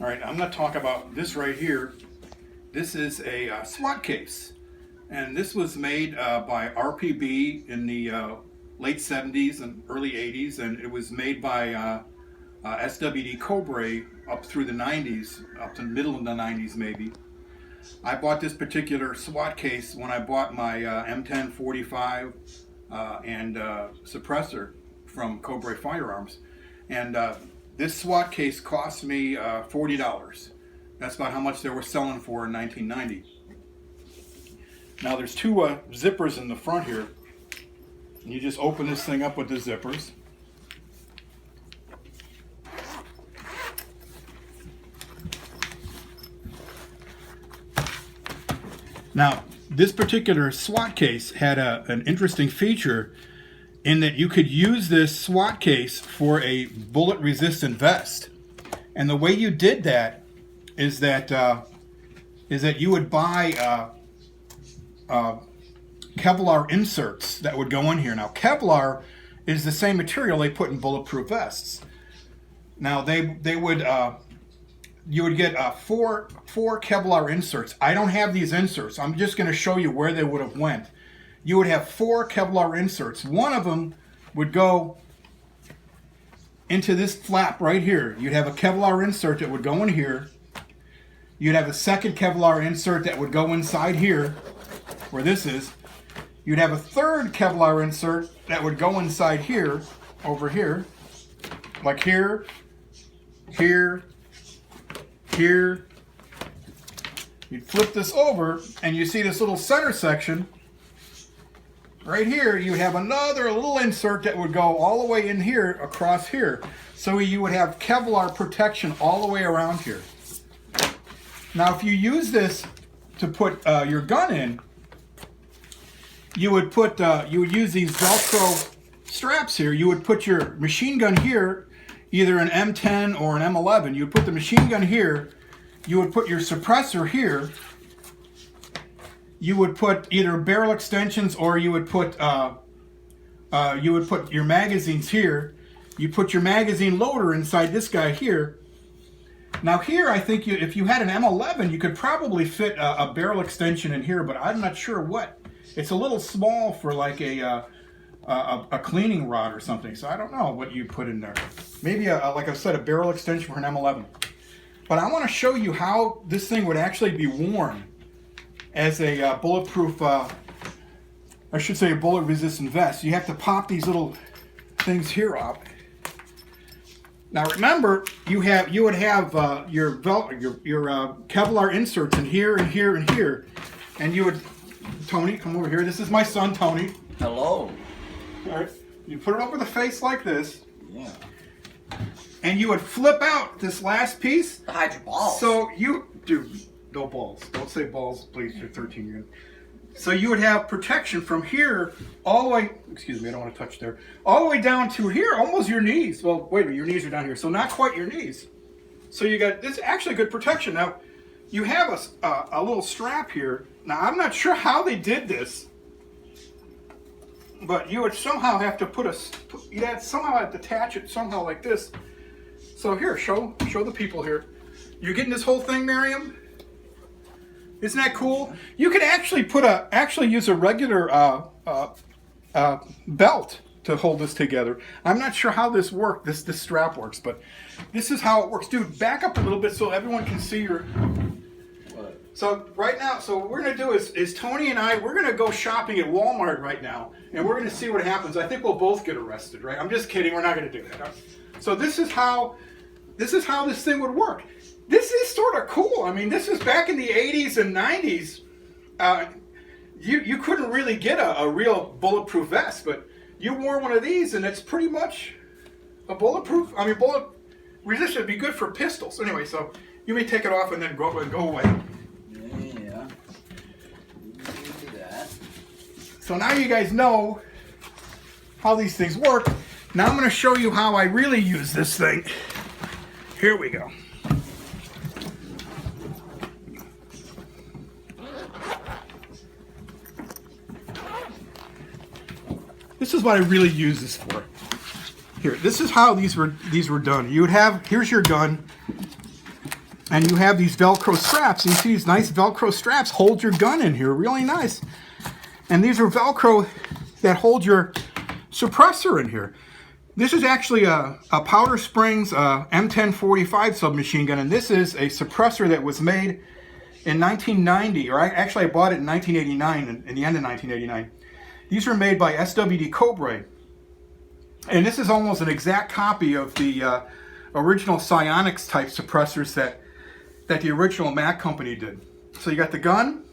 All right, I'm going to talk about this right here. This is a Swat case, and this was made by RPB in the late 70s and early 80s, and it was made by SWD Cobray up through the 90s, up to the middle of the 90s maybe. I bought this particular Swat case when I bought my M10 45 and suppressor from Cobray Firearms, and this Swat case cost me $40. That's about how much they were selling for in 1990. Now there's two zippers in the front here. And you just open this thing up with the zippers. Now this particular Swat case had an interesting feature in that you could use this Swat case for a bullet resistant vest. And the way you did that is that you would buy Kevlar inserts that would go in here. Now Kevlar is the same material they put in bulletproof vests. Now they would you would get four Kevlar inserts. I don't have these inserts. I'm just going to show you where they would have went. You would have 4 Kevlar inserts. One of them would go into this flap right here. You'd have a Kevlar insert that would go in here. You'd have a second Kevlar insert that would go inside here, where this is. You'd have a third Kevlar insert that would go inside here, over here, like here, here, here. You'd flip this over, and you see this little center section. Right here, you have another little insert that would go all the way in here, across here. So you would have Kevlar protection all the way around here. Now, if you use this to put your gun in, you would use these Velcro straps here. You would put your machine gun here, either an M10 or an M11. You would put the machine gun here. You would put your suppressor here. You would put either barrel extensions, or you would put your magazines here. You put your magazine loader inside this guy here. Now here, I think if you had an M11, you could probably fit a barrel extension in here, but I'm not sure what. It's a little small for like a cleaning rod or something, so I don't know what you put in there. Maybe, like I said, a barrel extension for an M11. But I want to show you how this thing would actually be worn as a bulletproof, I should say a bullet-resistant vest. You have to pop these little things here up. Now remember, you would have your Kevlar inserts in here and here and here, and you would, Tony, come over here. This is my son, Tony. Hello. All right, you put it over the face like this. Yeah. And you would flip out this last piece. To hide your balls. So you do. No balls. Don't say balls, please. You're 13 years old. So you would have protection from here all the way, excuse me, I don't want to touch there, all the way down to here, almost your knees. Well, wait a minute, your knees are down here, so not quite your knees. So you got, this is actually good protection. Now, you have a little strap here. Now, I'm not sure how they did this, but you would somehow have to somehow have to attach it somehow like this. So here, show the people here. You're getting this whole thing, Miriam? Isn't that cool? You could actually use a regular belt to hold this together. I'm not sure how this works. This strap works, but this is how it works. Dude, back up a little bit so everyone can see your. So right now, so what we're gonna do is Tony and I, we're gonna go shopping at Walmart right now, and we're gonna see what happens. I think we'll both get arrested, right? I'm just kidding. We're not gonna do that. So this is how this thing would work. This is sort of cool. I mean, this is back in the 80s and 90s. You couldn't really get a real bulletproof vest, but you wore one of these, and it's pretty much a bulletproof. I mean, bullet resistant would be good for pistols. Anyway, so you may take it off and then go away. Yeah. Do that. So now you guys know how these things work. Now I'm going to show you how I really use this thing. Here we go. This is what I really use this for. Here, this is how these were done. You would have, here's your gun. And you have these Velcro straps. You see these nice Velcro straps hold your gun in here, really nice. And these are Velcro that hold your suppressor in here. This is actually a Powder Springs M10 45 submachine gun, and this is a suppressor that was made in 1990, or actually I bought it in 1989, in the end of 1989. These were made by SWD Cobray. And this is almost an exact copy of the original Psionics type suppressors that the original Mac company did. So you got the gun,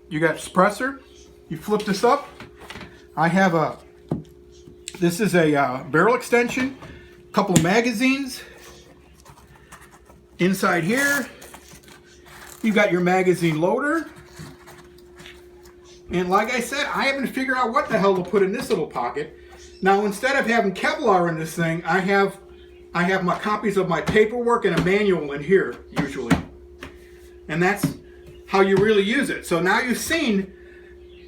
you got suppressor, you flip this up. I have this is a barrel extension, a couple of magazines. Inside here, you've got your magazine loader. And like I said, I haven't figured out what the hell to put in this little pocket. Now, instead of having Kevlar in this thing, I have my copies of my paperwork and a manual in here, usually. And that's how you really use it. So now you've seen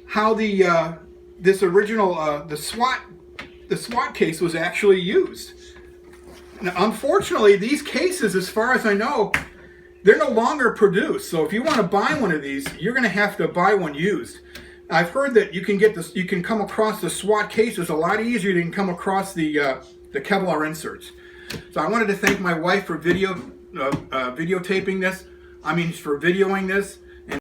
how this original the SWAT case was actually used. Now, unfortunately, these cases, as far as I know, they're no longer produced. So if you want to buy one of these, you're going to have to buy one used. I've heard that you can get this. You can come across the SWAT cases a lot easier than come across the Kevlar inserts. So I wanted to thank my wife for videotaping this. For videoing this.